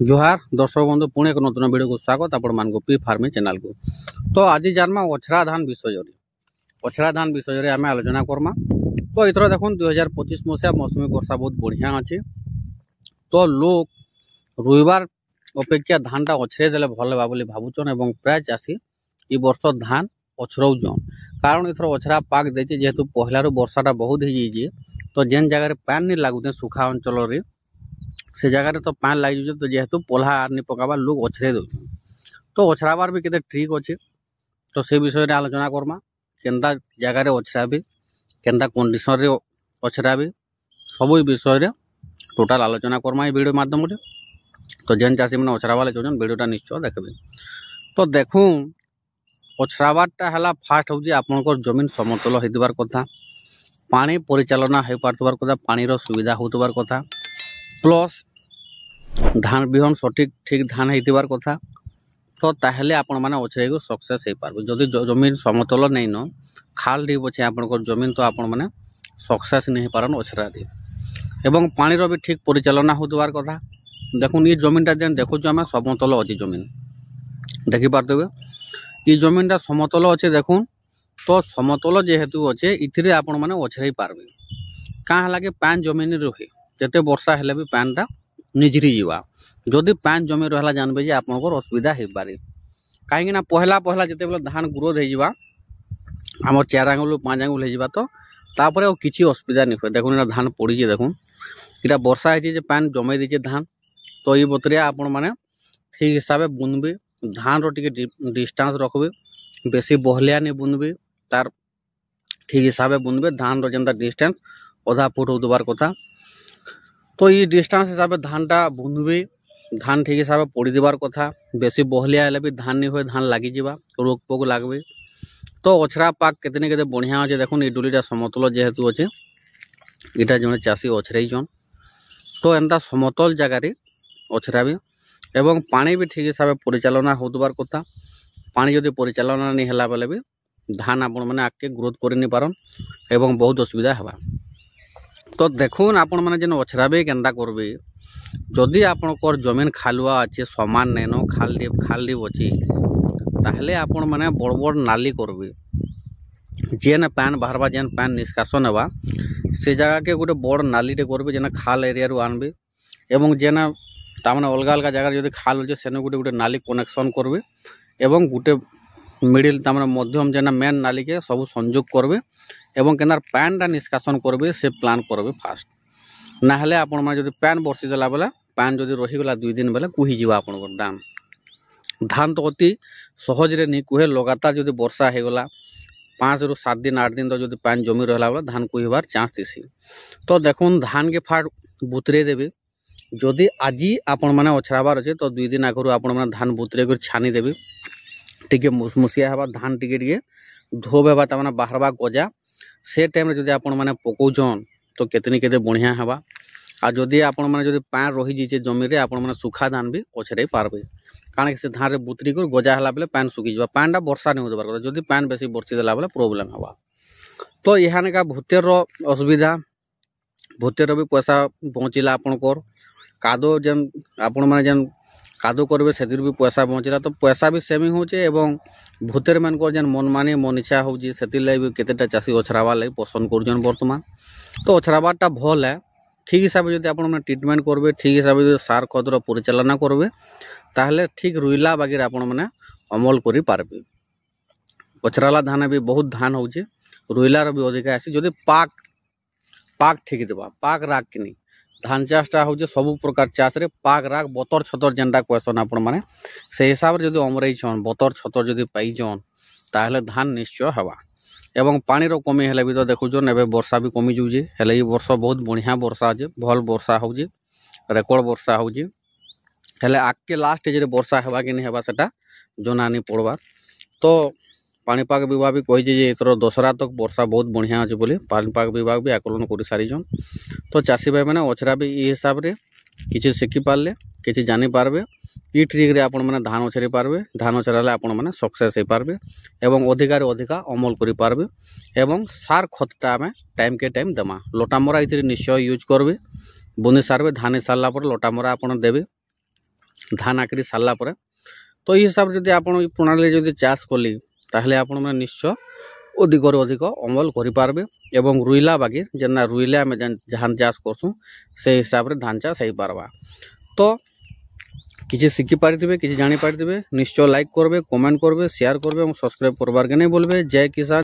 जोहार दर्शक बंधु पुणे एक नूतन वीडियो को स्वागत आपण मान पी फार्मिंग चैनल को। तो आज जानमा अछरा धान विषय आम आलोचना करमा। तो इथर देखो 2025 मसीहा मौसमी वर्षा बहुत बढ़िया अच्छे। तो लोग रुईबार अपेक्षा धान टा अछरे देले भल हेबा बोली भाबुचन एवं प्राय चाषी ई वर्ष धान अछरौचन। कारण इथर अछरा पाक देचे जेहेतु पहलारू वर्षाटा बहुत हो जाइए। तो जेन जगह पानी नहीं लागुते सुखा अंचल रे से जगह तो पानी लगी तो जेहेतु पोल्हा नहीं पकाबार लोग अछरे दौन। तो अछराबार भी केते ट्रिक अच्छे। तो से विषय में आलोचना करमा केनता जगार अछरा भी केनता कंडीशन रे अछरा भी सब विषय रे टोटाल आलोचना करमा वीडियो माध्यम। तो जेन चाषी मैंने अछराबार चाहन वीडियोटा निश्चय देखबे। तो देखूँ अछराबारटा है फास्ट हूँ आपंकर जमीन समतल होइबार कथा, पानी परिचालना हो पार्थिबार कथा, पानीर सुविधा होतबार कथा, प्लस धान बिहन सठिक ठीक धान होइबार कथा। तो ताहले आपण माने अछरे को सक्सेस हो पारबे। जदि जमीन समतल नहीं न खाल ढीप अच्छे आपंकर जमीन तो आपण माने सक्सेस नहीं पारन अछरा रे। एवं पानीर भी ठीक परिचालना होतबार कथा। देखुन ये जमीनटा जेन देखु आम समतल अच्छी जमीन देखी पार्थे ये जमीनटा समतल अच्छे देखुन। तो समतल जेहेतु अच्छे इथिरे आपण माने अछरे पारबे। क्या है कि पान जमीन रहे जिते वर्षा हेले भी पानटा निजरी जावा। जदि पान जमी रहा जानबे जे आपनकर असुविधा हो पारे। कहीं पहला पहला जिते बेले धान ग्रोथ हो आम 4 आंगुल 5 आंगुल हो तो तापर किसी असुविधा नहीं हुए। देखुन धान पड़ी देखुन इटा वर्षा है पान जमे दीचे धान। तो ये बतरिया आपण माने ठीक हिसाब से बुनबे, धान रो टिके डिस्टेंस रखबे, बेसी बहलिया नहीं बुनबे, तार ठीक हिसाब से बुनबे। धान रो जेंता डिस्टेंस आधा फुट होतबार कथा। तो ये डिस्टेंस हिसाब से धानटा बुनबे, धान ठीक हिसाब से पड़ी देवार कथा। बेसी बहलिया हेले भी धान नहीं हुए, धान लगी जावा, रोग पोग लागबे। तो अछरा पाक केतने केते बढ़िया अच्छे। देखुन ये डुलीटा समतल जेहेतु अच्छे इटा जने चाषी अछरईचन। तो एंता समतल जगार अछरा भी एवं पानी भी ठीक हिसाब से परिचालना होतबार कथा। पानी जदि परिचालना नहीं हला बेले भी धान आपण माने आगे ग्रोथ कर नहीं पारन एवं बहुत असुविधा हेबा। तो देखुन आपण माने जेन अछराबे केनता करबे। जदि आपनकर जमीन खालुआ अच्छे समान नहीं न खाल डीप अच्छे ताहले आपण माने बड़ बड़ नाली करबे। जेन पान बाहरबा जेन पान निष्कासन हेबा से जगह के गोटे बड़ नालीटे करबे जेन खाल एरिया रु आनबे। एवं जेन तामाने अलग अलग जगह जदि खाल अच्छे सेने गोटे गोटे नाली कनेक्शन करबे एवं गोटे मिडिल तामाने मध्यम जेन मेन नाली के सब संयोग करबे एवं केनार पानटा निष्कासन करबे से प्लान करबे फास्ट। ना हेले आपण माने जदि पान बरसी देला बेला पान जदि रहीगला 2 दिन बेले कुही जीवा आपनकर धान। धान तो अति सहज रे नहीं कुहे। लगातार जदि वर्षा होगला 5 रु 7 दिन 8 दिन तो जदि पान जमी रहला बेला धान कुहिबार चांस थिसी। तो देखुन धान के फाट बुतरे देबे। जदि आजी आपण माने अछराबार अच्छे तो 2 दिन आगु आपण माने धान बुतरे कर छानी देबे। टिके मुसमुसिया हेबा धान टिके धोब हेबा तामाने बाहरबा गजा से टाइम रे जदि आपण माने पकोजन तो केतनी केते बढ़िया हेबा। आ जदि आपण माने जदि पान रही जिचे जमी रे आपण माने सुखा धान भी अछरे पारबे। कारण कि से धान रे बुतरी कर गजा हला बेले पान सुखी जबा। पानटा वर्षा नहीं होतबार कथा। जदि पान बेसी बरसी देला बेले प्रॉब्लम हेबा। तो इहाने का भूतेर असुविधा, भूतेर भी पैसा पहुँचला आपनकर। कादो जेन आपण माने जेन कादो करबे सेतिर भी पैसा पहुँचला। तो पैसा भी सेविंग होचे एवं भूतेर मानकर जेन मनमानी मन इच्छा होची सेतिर लाई भी केतेटा चाषी अछराबा लाई पसंद करजन वर्तमान। तो अछराबारटा भल है। ठीक हिसाब से जदि आपण माने ट्रीटमेंट करबे, ठीक हिसाब से सार खतर परिचालना करबे ताहले ठीक रुइला बागेर आपण माने अमल करि पारबे। अछराला धान भी बहुत धान होचे, रुइलार भी अधिक आसी जदि पाक ठीक देबा। पाक राग कि नहीं धान चाषटा होचे सब प्रकार चाष रे पाक राग बतर छतर जेनटा क्वेश्चन आपण माने से हिसाब रे जदि अमरईछन बतर छतर जदि पाइजन ताहले धान निश्चय हेबा। एवं पानी रो कमी हेले भी तो देखुछन एबे वर्षा भी कमी जाउजे। हेले ई वर्ष बहुत बढ़िया वर्षा अछि, भल वर्षा होउजे, रेकर्ड वर्षा होउजे। हेले आके लास्ट जे वर्षा हेबा कि नहीं हेबा सेटा जना नहीं पड़बार। तो पानीपाग विभाग भी कही जे एथर दशहरा तक वर्षा बहुत बढ़िया अच्छे बोली पानीपाग विभाग भी आकलन कर सारीछन। तो चाषी भाई मैंने अछरा भी ये हिसाब से किसी शिखी पारे किसी जानी पारबे। ई ट्रिक रे आपण माने धान अछरी पारबे। धान अछराले आपण माने सक्सेस हो पारबे एवं अधिकार अधिका अमल करि पारबे। एवं सार खतटा आमे टाइम के टाइम देमा। लोटामरा इथिरे निश्चय यूज करबे। बुनी सारबे धान सारला पर लोटामरा आपण देबे। ଧାନ ଆକରି ସାରିଲା ପରେ। ତ ଏଇ ହିସାବରେ ଯଦି ଆପଣ ଏଇ ପ୍ରଣାଳୀରେ ଯଦି ଚାଷ କଲେ ତାହେଲେ ଆପଣମାନେ ନିଶ୍ଚୟ ଅଧିକରୁ ଅଧିକ ଅମଳ କରିପାରିବେ ଏବଂ ରୁଇଲା ବାକି ଯେନ୍ନା ରୁଇଲେ ଆମେ ଧାନ ଚାଷ କରସୁଁ ସେଇ ହିସାବରେ ଧାନ ଚାଷ ହେଇପାରବା। ତ କିଛି ଶିଖିପାରିଥିବେ, କିଛି ଜାଣିପାରିଥିବେ, ନିଶ୍ଚୟ ଲାଇକ୍ କରିବେ, କମେଣ୍ଟ କରିବେ, ସେୟାର କରିବେ ଏବଂ ସବସ୍କ୍ରାଇବ୍ କରବାର୍କେ ନାଇଁ ଭୁଲବେ। ଜୟ କିଷାନ।